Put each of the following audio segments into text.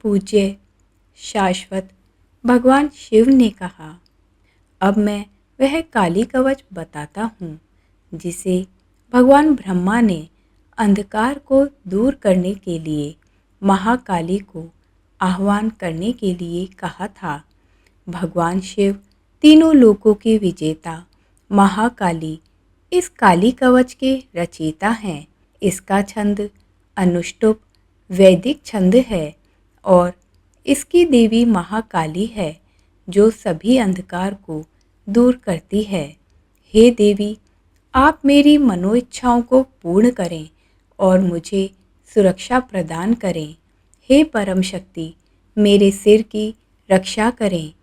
पूज्य शाश्वत भगवान शिव ने कहा, अब मैं वह काली कवच बताता हूँ जिसे भगवान ब्रह्मा ने अंधकार को दूर करने के लिए महाकाली को आह्वान करने के लिए कहा था। भगवान शिव तीनों लोकों के विजेता महाकाली इस काली कवच के रचयिता हैं। इसका छंद अनुष्टुप वैदिक छंद है और इसकी देवी महाकाली है जो सभी अंधकार को दूर करती है। हे देवी, आप मेरी मनोइच्छाओं को पूर्ण करें और मुझे सुरक्षा प्रदान करें। हे परम शक्ति, मेरे सिर की रक्षा करें।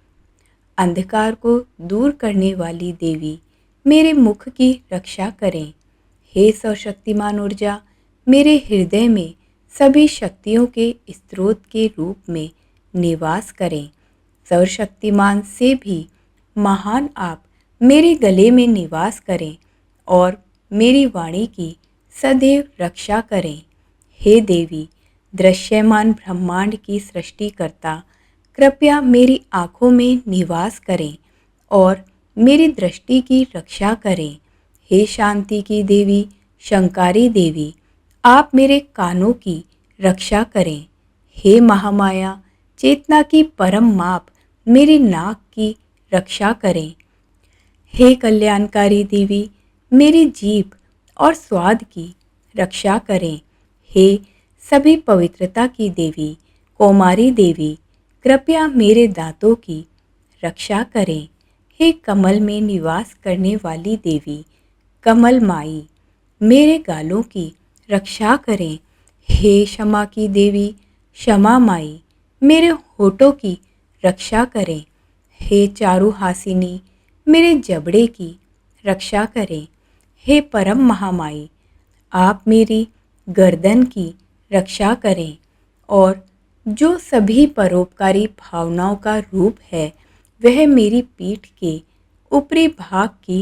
अंधकार को दूर करने वाली देवी, मेरे मुख की रक्षा करें। हे सर्वशक्तिमान ऊर्जा, मेरे हृदय में सभी शक्तियों के स्रोत के रूप में निवास करें। सर्वशक्तिमान से भी महान आप मेरे गले में निवास करें और मेरी वाणी की सदैव रक्षा करें। हे देवी, दृश्यमान ब्रह्मांड की सृष्टिकर्ता, कृपया मेरी आँखों में निवास करें और मेरी दृष्टि की रक्षा करें। हे शांति की देवी, शंकारी देवी, आप मेरे कानों की रक्षा करें। हे महामाया, चेतना की परम माप, मेरी नाक की रक्षा करें। हे कल्याणकारी देवी, मेरी जीभ और स्वाद की रक्षा करें। हे सभी पवित्रता की देवी, कौमारी देवी, कृपया मेरे दांतों की रक्षा करें। हे कमल में निवास करने वाली देवी, कमल माई, मेरे गालों की रक्षा करें। हे क्षमा की देवी, क्षमा माई, मेरे होठों की रक्षा करें। हे चारुहासिनी, मेरे जबड़े की रक्षा करें। हे परम महामाई, आप मेरी गर्दन की रक्षा करें और जो सभी परोपकारी भावनाओं का रूप है वह मेरी पीठ के ऊपरी भाग की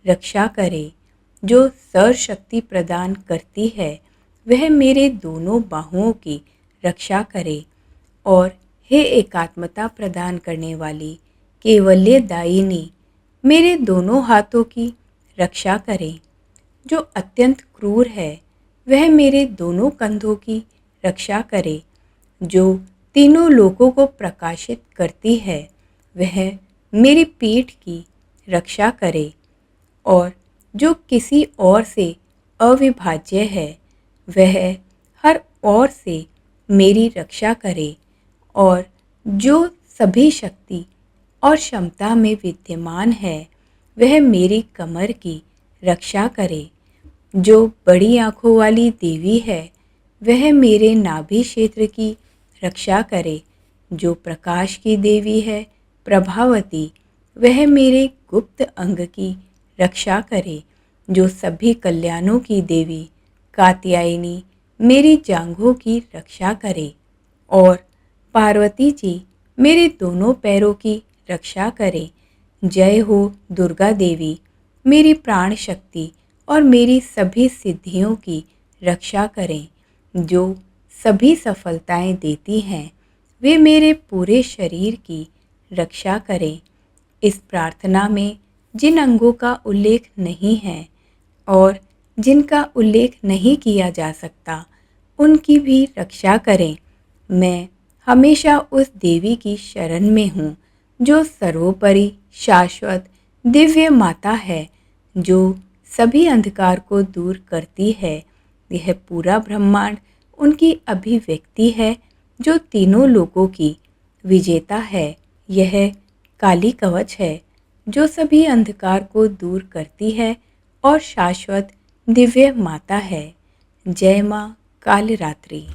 रक्षा करे। जो सर्वशक्ति प्रदान करती है वह मेरे दोनों बाहुओं की रक्षा करे और हे एकात्मता प्रदान करने वाली केवल्य दायिनी, मेरे दोनों हाथों की रक्षा करें। जो अत्यंत क्रूर है वह मेरे दोनों कंधों की रक्षा करे। जो तीनों लोकों को प्रकाशित करती है वह मेरी पीठ की रक्षा करे और जो किसी और से अविभाज्य है वह हर ओर से मेरी रक्षा करे और जो सभी शक्ति और क्षमता में विद्यमान है वह मेरी कमर की रक्षा करे। जो बड़ी आँखों वाली देवी है वह मेरे नाभि क्षेत्र की रक्षा करे। जो प्रकाश की देवी है प्रभावती, वह मेरे गुप्त अंग की रक्षा करे। जो सभी कल्याणों की देवी कात्यायनी, मेरी जांघों की रक्षा करे और पार्वती जी मेरे दोनों पैरों की रक्षा करे। जय हो दुर्गा देवी, मेरी प्राण शक्ति और मेरी सभी सिद्धियों की रक्षा करें। जो सभी सफलताएं देती हैं वे मेरे पूरे शरीर की रक्षा करें। इस प्रार्थना में जिन अंगों का उल्लेख नहीं है और जिनका उल्लेख नहीं किया जा सकता उनकी भी रक्षा करें। मैं हमेशा उस देवी की शरण में हूँ जो सर्वोपरि शाश्वत दिव्य माता है, जो सभी अंधकार को दूर करती है। यह पूरा ब्रह्मांड उनकी अभिव्यक्ति है जो तीनों लोकों की विजेता है। यह काली कवच है जो सभी अंधकार को दूर करती है और शाश्वत दिव्य माता है। जय माँ कालरात्रि।